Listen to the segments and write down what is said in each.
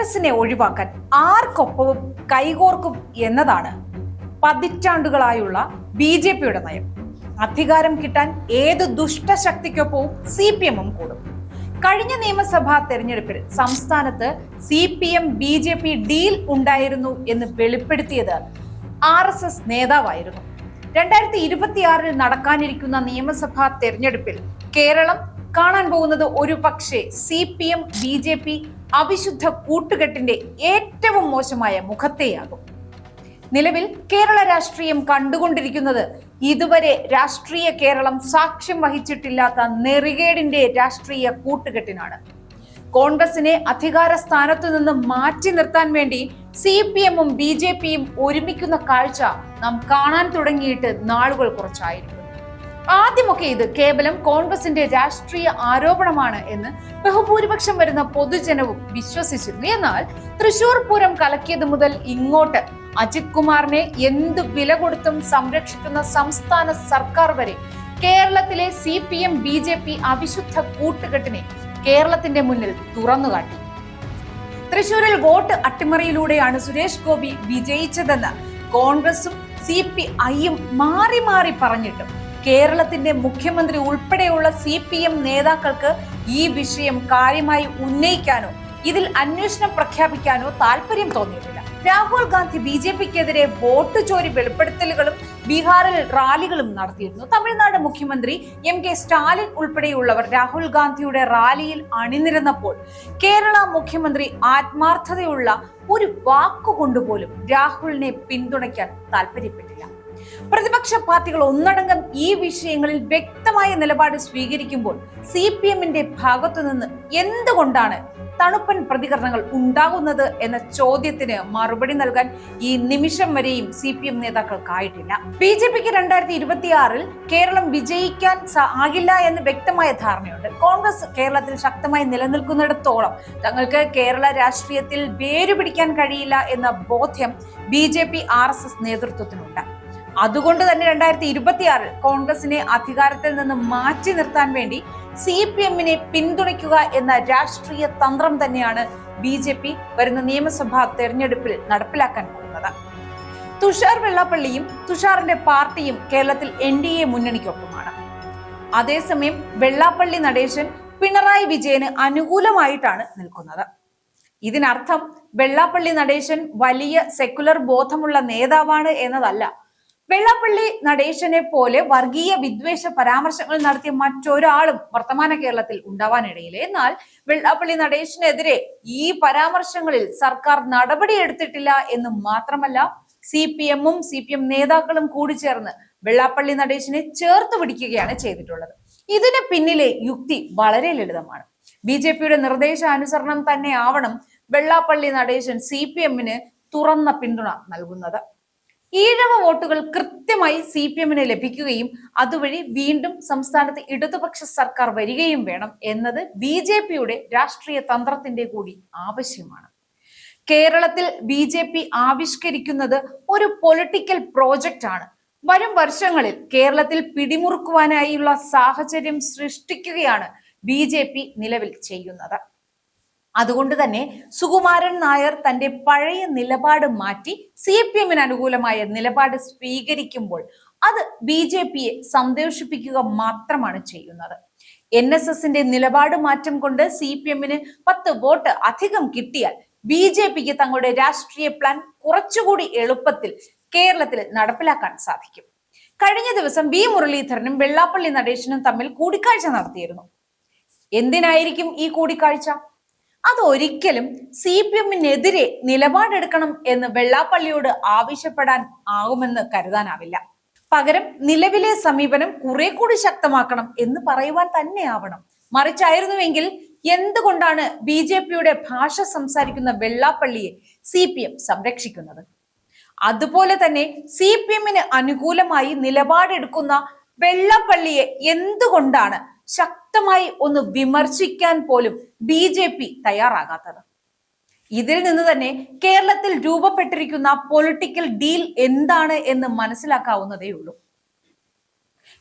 കോൺഗ്രസിനെ ഒഴിവാക്കാൻ ആർക്കൊപ്പവും കൈകോർക്കും എന്നതാണ് പതിറ്റാണ്ടുകളായുള്ള BJPയുടെ നയം. അധികാരം കിട്ടാൻ ഏത് ദുഷ്ടശക്തിക്കൊപ്പവും CPM കൂടും. കഴിഞ്ഞ നിയമസഭാ തെരഞ്ഞെടുപ്പിൽ സംസ്ഥാനത്ത് CPM-BJP ഡീൽ ഉണ്ടായിരുന്നു എന്ന് വെളിപ്പെടുത്തിയത് RSS നേതാവായിരുന്നു. 2026 നടക്കാനിരിക്കുന്ന നിയമസഭാ തെരഞ്ഞെടുപ്പിൽ കേരളം കാണാൻ പോകുന്നത് ഒരു പക്ഷേ CPM-BJP അവിശുദ്ധ കൂട്ടുകെട്ടിന്റെ ഏറ്റവും മോശമായ മുഖത്തെയാകും. നിലവിൽ കേരള രാഷ്ട്രീയം കണ്ടുകൊണ്ടിരിക്കുന്നത് ഇതുവരെ രാഷ്ട്രീയ കേരളം സാക്ഷ്യം വഹിച്ചിട്ടില്ലാത്ത നെറികേടിന്റെ രാഷ്ട്രീയ കൂട്ടുകെട്ടിനാണ്. കോൺഗ്രസിനെ അധികാര സ്ഥാനത്തു നിന്ന് മാറ്റി നിർത്താൻ വേണ്ടി CPM-ഉം BJP-യും ഒരുമിക്കുന്ന കാഴ്ച നാം കാണാൻ തുടങ്ങിയിട്ട് നാളുകൾ കുറച്ചായിരിക്കും. ആദ്യമൊക്കെ ഇത് കേവലം കോൺഗ്രസിന്റെ രാഷ്ട്രീയ ആരോപണമാണ് എന്ന് ബഹുഭൂരിപക്ഷം വരുന്ന പൊതുജനവും വിശ്വസിച്ചിരുന്നു. എന്നാൽ തൃശൂർ പൂരം കലക്കിയത് മുതൽ ഇങ്ങോട്ട് അജിത് കുമാറിനെ എന്തു വില കൊടുത്തും സംരക്ഷിക്കുന്ന സംസ്ഥാന സർക്കാർ വരെ കേരളത്തിലെ CPM-BJP അവിശുദ്ധ കൂട്ടുകെട്ടിനെ കേരളത്തിന്റെ മുന്നിൽ തുറന്നുകാട്ടി. തൃശൂരിൽ വോട്ട് അട്ടിമറിയിലൂടെയാണ് സുരേഷ് ഗോപി വിജയിച്ചതെന്ന് കോൺഗ്രസും CPI-യും മാറി മാറി പറഞ്ഞിട്ടും കേരളത്തിന്റെ മുഖ്യമന്ത്രി ഉൾപ്പെടെയുള്ള CPM നേതാക്കൾക്ക് ഈ വിഷയം കാര്യമായി ഉന്നയിക്കാനോ ഇതിൽ അന്വേഷണം പ്രഖ്യാപിക്കാനോ താല്പര്യം തോന്നിയിട്ടില്ല. രാഹുൽ ഗാന്ധി BJP-ക്കെതിരെ വോട്ട് ചോരി വെളിപ്പെടുത്തലുകളും ബീഹാറിൽ റാലികളും നടത്തിയിരുന്നു. തമിഴ്നാട് മുഖ്യമന്ത്രി MK സ്റ്റാലിൻ ഉൾപ്പെടെയുള്ളവർ രാഹുൽ ഗാന്ധിയുടെ റാലിയിൽ അണിനിരന്നപ്പോൾ കേരള മുഖ്യമന്ത്രി ആത്മാർത്ഥതയുള്ള ഒരു വാക്കുകൊണ്ടുപോലും രാഹുലിനെ പിന്തുണയ്ക്കാൻ താല്പര്യപ്പെട്ടില്ല. പ്രതിപക്ഷ പാർട്ടികൾ ഒന്നടങ്കം ഈ വിഷയങ്ങളിൽ വ്യക്തമായ നിലപാട് സ്വീകരിക്കുമ്പോൾ CPM-ന്റെ ഭാഗത്തുനിന്ന് എന്തുകൊണ്ടാണ് തണുപ്പൻ പ്രതികരണങ്ങൾ ഉണ്ടാകുന്നത് എന്ന ചോദ്യത്തിന് മറുപടി നൽകാൻ ഈ നിമിഷം വരെയും CPM നേതാക്കൾക്കായിട്ടില്ല. BJP-ക്ക് 2026 കേരളം വിജയിക്കാൻ ആകില്ല എന്ന് വ്യക്തമായ ധാരണയുണ്ട്. കോൺഗ്രസ് കേരളത്തിൽ ശക്തമായി നിലനിൽക്കുന്നിടത്തോളം തങ്ങൾക്ക് കേരള രാഷ്ട്രീയത്തിൽ വേരുപിടിക്കാൻ കഴിയില്ല എന്ന ബോധ്യം BJP-RSS നേതൃത്വത്തിനുണ്ട്. അതുകൊണ്ട് തന്നെ 2026 കോൺഗ്രസിനെ അധികാരത്തിൽ നിന്ന് മാറ്റി നിർത്താൻ വേണ്ടി CPM-നെ പിന്തുണയ്ക്കുക എന്ന രാഷ്ട്രീയ തന്ത്രം തന്നെയാണ് BJP വരുന്ന നിയമസഭാ തെരഞ്ഞെടുപ്പിൽ നടപ്പിലാക്കാൻ പോകുന്നത്. തുഷാർ വെള്ളാപ്പള്ളിയും തുഷാറിന്റെ പാർട്ടിയും കേരളത്തിൽ NDA മുന്നണിക്കൊപ്പമാണ്. അതേസമയം വെള്ളാപ്പള്ളി നടേശൻ പിണറായി വിജയന് അനുകൂലമായിട്ടാണ് നിൽക്കുന്നത്. ഇതിനർത്ഥം വെള്ളാപ്പള്ളി നടേശൻ വലിയ സെക്കുലർ ബോധമുള്ള നേതാവാണ് എന്നതല്ല. വെള്ളാപ്പള്ളി നടേശനെ പോലെ വർഗീയ വിദ്വേഷ പരാമർശങ്ങൾ നടത്തിയ മറ്റൊരാളും വർത്തമാന കേരളത്തിൽ ഉണ്ടാവാനിടയില്ല. എന്നാൽ വെള്ളാപ്പള്ളി നടേശനെതിരെ ഈ പരാമർശങ്ങളിൽ സർക്കാർ നടപടിയെടുത്തിട്ടില്ല എന്ന് മാത്രമല്ല, CPM-ഉം CPM നേതാക്കളും കൂടി ചേർന്ന് വെള്ളാപ്പള്ളി നടേശനെ ചേർത്ത് പിടിക്കുകയാണ് ചെയ്തിട്ടുള്ളത്. ഇതിന് പിന്നിലെ യുക്തി വളരെ ലളിതമാണ്. BJP-യുടെ നിർദ്ദേശാനുസരണം തന്നെ ആവണം വെള്ളാപ്പള്ളി നടേശൻ CPM-ന് തുറന്ന പിന്തുണ നൽകുന്നത്. ഈഴവ വോട്ടുകൾ കൃത്യമായി CPM-ന് ലഭിക്കുകയും അതുവഴി വീണ്ടും സംസ്ഥാനത്ത് ഇടതുപക്ഷ സർക്കാർ വരികയും വേണം എന്നത് BJP-യുടെ രാഷ്ട്രീയ തന്ത്രത്തിന്റെ കൂടി ആവശ്യമാണ്. കേരളത്തിൽ BJP ആവിഷ്കരിക്കുന്നത് ഒരു പൊളിറ്റിക്കൽ പ്രോജക്റ്റ് ആണ്. വരും വർഷങ്ങളിൽ കേരളത്തിൽ പിടിമുറുക്കുവാനായുള്ള സാഹചര്യം സൃഷ്ടിക്കുകയാണ് BJP നിലവിൽ ചെയ്യുന്നത്. അതുകൊണ്ട് തന്നെ സുകുമാരൻ നായർ തന്റെ പഴയ നിലപാട് മാറ്റി CPM-ന് അനുകൂലമായ നിലപാട് സ്വീകരിക്കുമ്പോൾ അത് BJP-യെ സന്തോഷിപ്പിക്കുക മാത്രമാണ് ചെയ്യുന്നത്. NSSന്റെ നിലപാട് മാറ്റം കൊണ്ട് CPM-ന് 10 വോട്ട് അധികം കിട്ടിയാൽ BJP-ക്ക് തങ്ങളുടെ രാഷ്ട്രീയ പ്ലാൻ കുറച്ചുകൂടി എളുപ്പത്തിൽ കേരളത്തിൽ നടപ്പിലാക്കാൻ സാധിക്കും. കഴിഞ്ഞ ദിവസം V മുരളീധരനും വെള്ളാപ്പള്ളി നടേശനും തമ്മിൽ കൂടിക്കാഴ്ച നടത്തിയിരുന്നു. എന്തിനായിരിക്കും ഈ കൂടിക്കാഴ്ച? അതൊരിക്കലും CPM-നെതിരെ നിലപാടെടുക്കണം എന്ന് വെള്ളാപ്പള്ളിയോട് ആവശ്യപ്പെടാൻ ആകുമെന്ന് കരുതാനാവില്ല. പകരം നിലവിലെ സമീപനം കുറെ കൂടി ശക്തമാക്കണം എന്ന് പറയുവാൻ തന്നെ ആവണം. മറിച്ചായിരുന്നുവെങ്കിൽ എന്തുകൊണ്ടാണ് BJP-യുടെ ഭാഷ സംസാരിക്കുന്ന വെള്ളാപ്പള്ളിയെ CPM സംരക്ഷിക്കുന്നത്? അതുപോലെ തന്നെ CPM-ന് അനുകൂലമായി നിലപാടെടുക്കുന്ന വെള്ളാപ്പള്ളിയെ എന്തുകൊണ്ടാണ് ശക്തമായി ഒന്ന് വിമർശിക്കാൻ പോലും BJP തയ്യാറാകാത്തത്? ഇതിൽ നിന്ന് തന്നെ കേരളത്തിൽ രൂപപ്പെട്ടിരിക്കുന്ന പൊളിറ്റിക്കൽ ഡീൽ എന്താണ് എന്ന് മനസ്സിലാക്കാവുന്നതേ ഉള്ളൂ.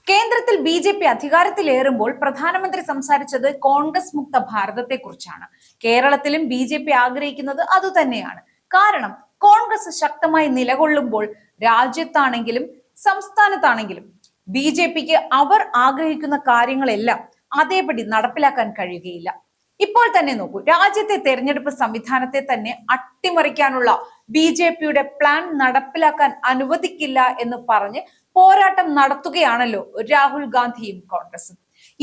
കേന്ദ്രത്തിൽ BJP അധികാരത്തിലേറുമ്പോൾ പ്രധാനമന്ത്രി സംസാരിച്ചത് കോൺഗ്രസ് മുക്ത ഭാരതത്തെക്കുറിച്ചാണ്. കേരളത്തിലും BJP ആഗ്രഹിക്കുന്നത് അതുതന്നെയാണ്. കാരണം കോൺഗ്രസ് ശക്തമായി നിലകൊള്ളുമ്പോൾ രാജ്യത്താണെങ്കിലും സംസ്ഥാനത്താണെങ്കിലും BJPക്ക് അവർ ആഗ്രഹിക്കുന്ന കാര്യങ്ങളെല്ലാം അതേപടി നടപ്പിലാക്കാൻ കഴിയുകയില്ല. ഇപ്പോൾ തന്നെ നോക്കൂ, രാജ്യത്തെ തെരഞ്ഞെടുപ്പ് സംവിധാനത്തെ തന്നെ അട്ടിമറിക്കാനുള്ള BJPയുടെ പ്ലാൻ നടപ്പിലാക്കാൻ അനുവദിക്കില്ല എന്ന് പറഞ്ഞ് പോരാട്ടം നടത്തുകയാണല്ലോ രാഹുൽ ഗാന്ധിയും കോൺഗ്രസും.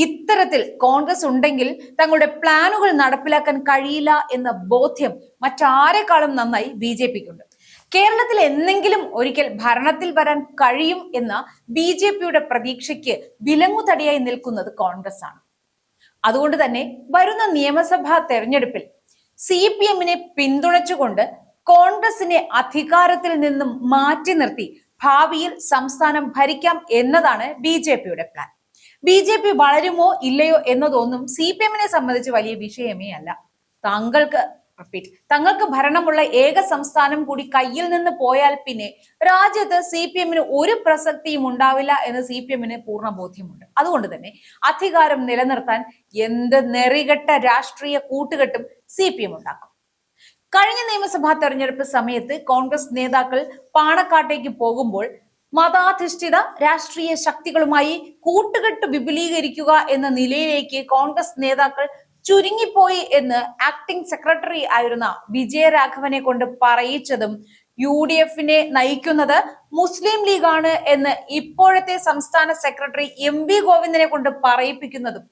ഇത്തരത്തിൽ കോൺഗ്രസ് ഉണ്ടെങ്കിൽ തങ്ങളുടെ പ്ലാനുകൾ നടപ്പിലാക്കാൻ കഴിയില്ല എന്ന ബോധ്യം മറ്റാരെക്കാളും നന്നായി BJPക്കുണ്ട്. കേരളത്തിൽ എന്നെങ്കിലും ഒരിക്കൽ ഭരണത്തിൽ വരാൻ കഴിയും എന്ന BJPയുടെ പ്രതീക്ഷയ്ക്ക് വിലങ്ങുതടിയായി നിൽക്കുന്നത് കോൺഗ്രസ് ആണ്. അതുകൊണ്ട് തന്നെ വരുന്ന നിയമസഭാ തെരഞ്ഞെടുപ്പിൽ CPMനെ പിന്തുണച്ചുകൊണ്ട് കോൺഗ്രസിനെ അധികാരത്തിൽ നിന്നും മാറ്റി നിർത്തി ഭാവിയിൽ സംസ്ഥാനം ഭരിക്കാം എന്നതാണ് BJPയുടെ പ്ലാൻ. BJP വളരുമോ ഇല്ലയോ എന്നതൊന്നും CPMനെ സംബന്ധിച്ച് വലിയ വിഷയമേ അല്ല. തങ്ങൾക്ക് ഭരണമുള്ള ഏക സംസ്ഥാനം കൂടി കയ്യിൽ നിന്ന് പോയാൽ പിന്നെ രാജ്യത്ത് CPMന് ഒരു പ്രസക്തിയും ഉണ്ടാവില്ല എന്ന് CPMന് പൂർണ്ണ ബോധ്യമുണ്ട്. അതുകൊണ്ട് തന്നെ അധികാരം നിലനിർത്താൻ എന്ത് നെറികെട്ട രാഷ്ട്രീയ കൂട്ടുകെട്ടും CPM ഉണ്ടാക്കും. കഴിഞ്ഞ നിയമസഭാ തെരഞ്ഞെടുപ്പ് സമയത്ത് കോൺഗ്രസ് നേതാക്കൾ പാണക്കാട്ടേക്ക് പോകുമ്പോൾ മതാധിഷ്ഠിത രാഷ്ട്രീയ ശക്തികളുമായി കൂട്ടുകെട്ട് വിപുലീകരിക്കുക എന്ന നിലയിലേക്ക് കോൺഗ്രസ് നേതാക്കൾ ചുരുങ്ങിപ്പോയി എന്ന് ആക്ടിംഗ് സെക്രട്ടറി ആയിരുന്ന വിജയരാഘവനെ കൊണ്ട് പറയിച്ചതും UDFനെ നയിക്കുന്നത് മുസ്ലിം ലീഗാണ് എന്ന് ഇപ്പോഴത്തെ സംസ്ഥാന സെക്രട്ടറി MV ഗോവിന്ദനെ കൊണ്ട് പറയിപ്പിക്കുന്നതും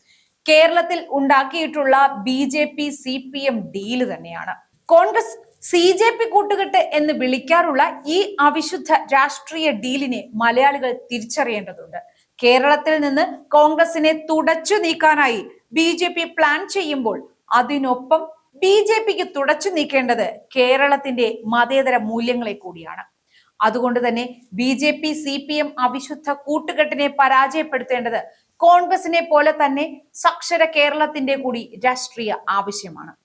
കേരളത്തിൽ ഉണ്ടാക്കിയിട്ടുള്ള BJP CPM ഡീല് തന്നെയാണ്. കോൺഗ്രസ് CJP കൂട്ടുകെട്ട് എന്ന് വിളിക്കാറുള്ള ഈ അവിശുദ്ധ രാഷ്ട്രീയ ഡീലിനെ മലയാളികൾ തിരിച്ചറിയേണ്ടതുണ്ട്. കേരളത്തിൽ നിന്ന് കോൺഗ്രസിനെ തുടച്ചു നീക്കാനായി BJP പ്ലാൻ ചെയ്യുമ്പോൾ അതിനൊപ്പം BJPക്ക് തുടച്ചു നീക്കേണ്ടത് കേരളത്തിന്റെ മതേതര മൂല്യങ്ങളെ കൂടിയാണ്. അതുകൊണ്ട് തന്നെ BJP CPM അവിശുദ്ധ കൂട്ടുകെട്ടിനെ പരാജയപ്പെടുത്തേണ്ടത് കോൺഗ്രസിനെ പോലെ തന്നെ സാക്ഷര കേരളത്തിന്റെ കൂടി രാഷ്ട്രീയ ആവശ്യമാണ്.